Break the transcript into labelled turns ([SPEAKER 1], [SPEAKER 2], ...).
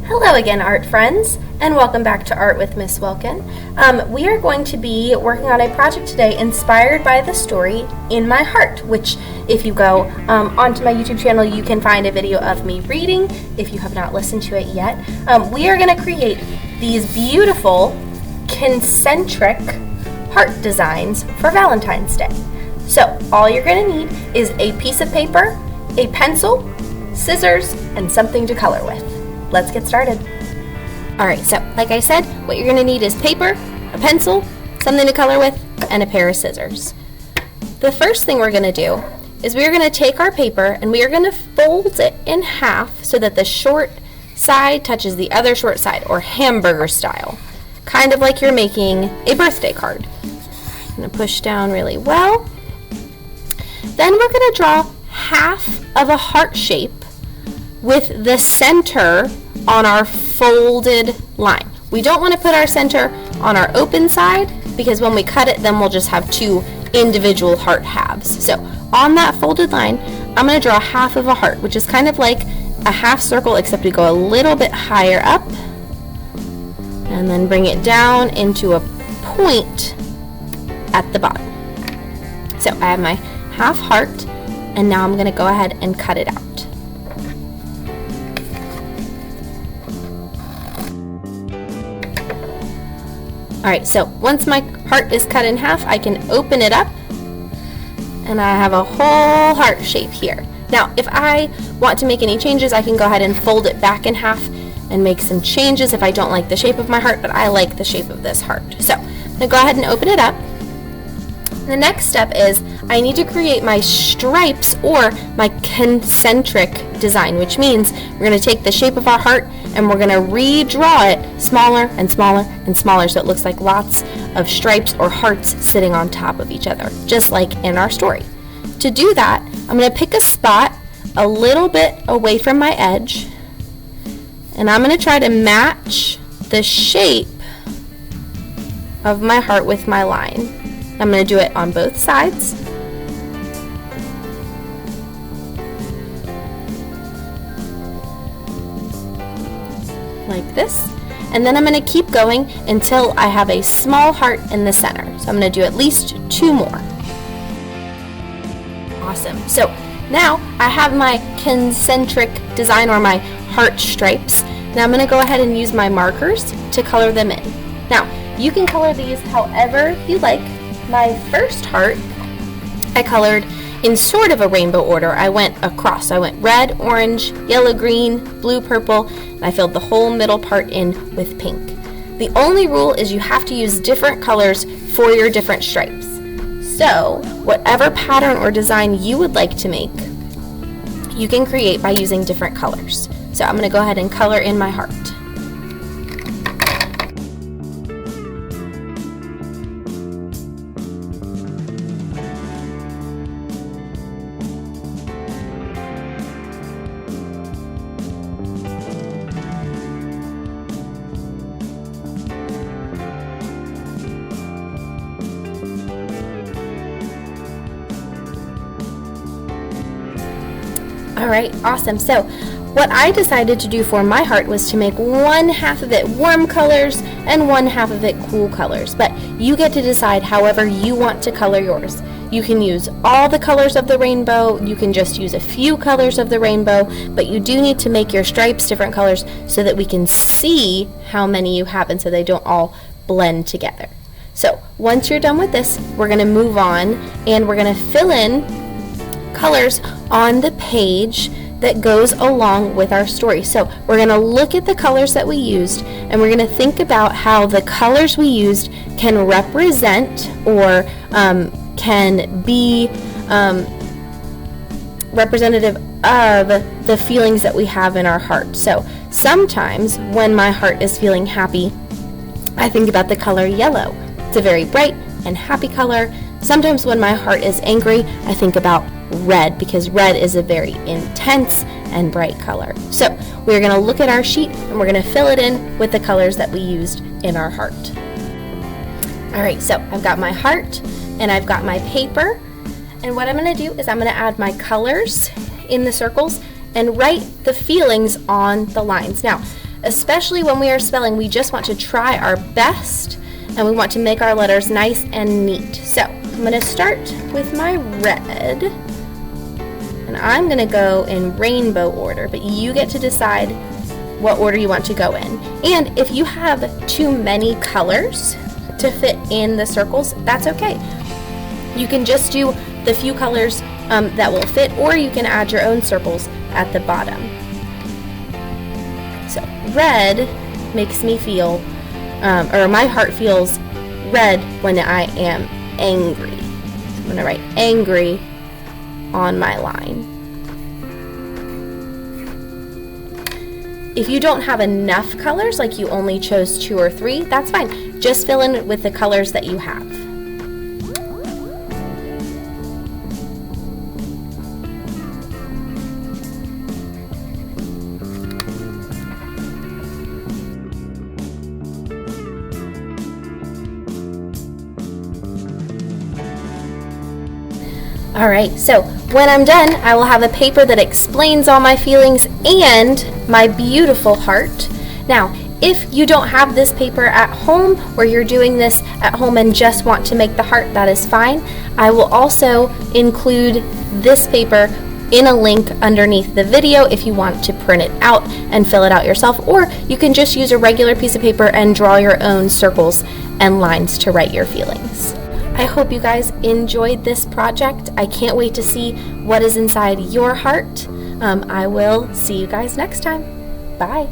[SPEAKER 1] Hello again, art friends, and welcome back to Art with Miss Wilkin. We are going to be working on a project today inspired by the story In My Heart, which if you go onto my YouTube channel, you can find a video of me reading if you have not listened to it yet. We are going to create these beautiful concentric heart designs for Valentine's Day. So all you're going to need is a piece of paper, a pencil, scissors, and something to color with. Let's get started. Alright, so like I said, what you're going to need is paper, a pencil, something to color with, and a pair of scissors. The first thing we're going to do is we're going to take our paper and we are going to fold it in half so that the short side touches the other short side, or hamburger style, kind of like you're making a birthday card. I'm going to push down really well. Then we're going to draw half of a heart shape with the center on our folded line. We don't want to put our center on our open side because when we cut it, then we'll just have two individual heart halves. So on that folded line, I'm going to draw half of a heart, which is kind of like a half circle, except we go a little bit higher up and then bring it down into a point at the bottom. So I have my half heart, and now I'm going to go ahead and cut it out. Alright, so once my heart is cut in half, I can open it up and I have a whole heart shape here. Now, if I want to make any changes, I can go ahead and fold it back in half and make some changes if I don't like the shape of my heart, but I like the shape of this heart. So, I'm going to go ahead and open it up. The next step is I need to create my stripes or my concentric design, which means we're going to take the shape of our heart and we're going to redraw it smaller and smaller and smaller so it looks like lots of stripes or hearts sitting on top of each other, just like in our story. To do that, I'm going to pick a spot a little bit away from my edge, and I'm going to try to match the shape of my heart with my line. I'm going to do it on both sides. Like this. And then I'm going to keep going until I have a small heart in the center. So I'm going to do at least two more. Awesome. So now I have my concentric design, or my heart stripes. Now I'm going to go ahead and use my markers to color them in. Now you can color these however you like. My first heart I colored in sort of a rainbow order. I went across. I went red, orange, yellow, green, blue, purple, and I filled the whole middle part in with pink. The only rule is you have to use different colors for your different stripes. So, whatever pattern or design you would like to make, you can create by using different colors. So I'm going to go ahead and color in my heart. Alright, awesome. So what I decided to do for my heart was to make one half of it warm colors and one half of it cool colors. But you get to decide however you want to color yours. You can use all the colors of the rainbow, you can just use a few colors of the rainbow, but you do need to make your stripes different colors so that we can see how many you have and so they don't all blend together. So once you're done with this, we're going to move on and we're going to fill in colors on the page that goes along with our story. So we're going to look at the colors that we used and we're going to think about how the colors we used can represent or can be representative of the feelings that we have in our heart. So sometimes when my heart is feeling happy, I think about the color yellow. It's a very bright and happy color. Sometimes when my heart is angry, I think about red, because red is a very intense and bright color. So we're going to look at our sheet and we're going to fill it in with the colors that we used in our heart. Alright, so I've got my heart and I've got my paper, and what I'm going to do is I'm going to add my colors in the circles and write the feelings on the lines. Now, especially when we are spelling, we just want to try our best and we want to make our letters nice and neat. So I'm going to start with my red, and I'm going to go in rainbow order, but you get to decide what order you want to go in. And if you have too many colors to fit in the circles, that's okay. You can just do the few colors that will fit, or you can add your own circles at the bottom. So red makes me feel, or my heart feels red when I am angry. So I'm going to write angry on my line. If you don't have enough colors, like you only chose 2 or 3, that's fine. Just fill in with the colors that you have. Alright, so when I'm done, I will have a paper that explains all my feelings and my beautiful heart. Now, if you don't have this paper at home, or you're doing this at home and just want to make the heart, that is fine. I will also include this paper in a link underneath the video if you want to print it out and fill it out yourself, or you can just use a regular piece of paper and draw your own circles and lines to write your feelings. I hope you guys enjoyed this project. I can't wait to see what is inside your heart. I will see you guys next time. Bye.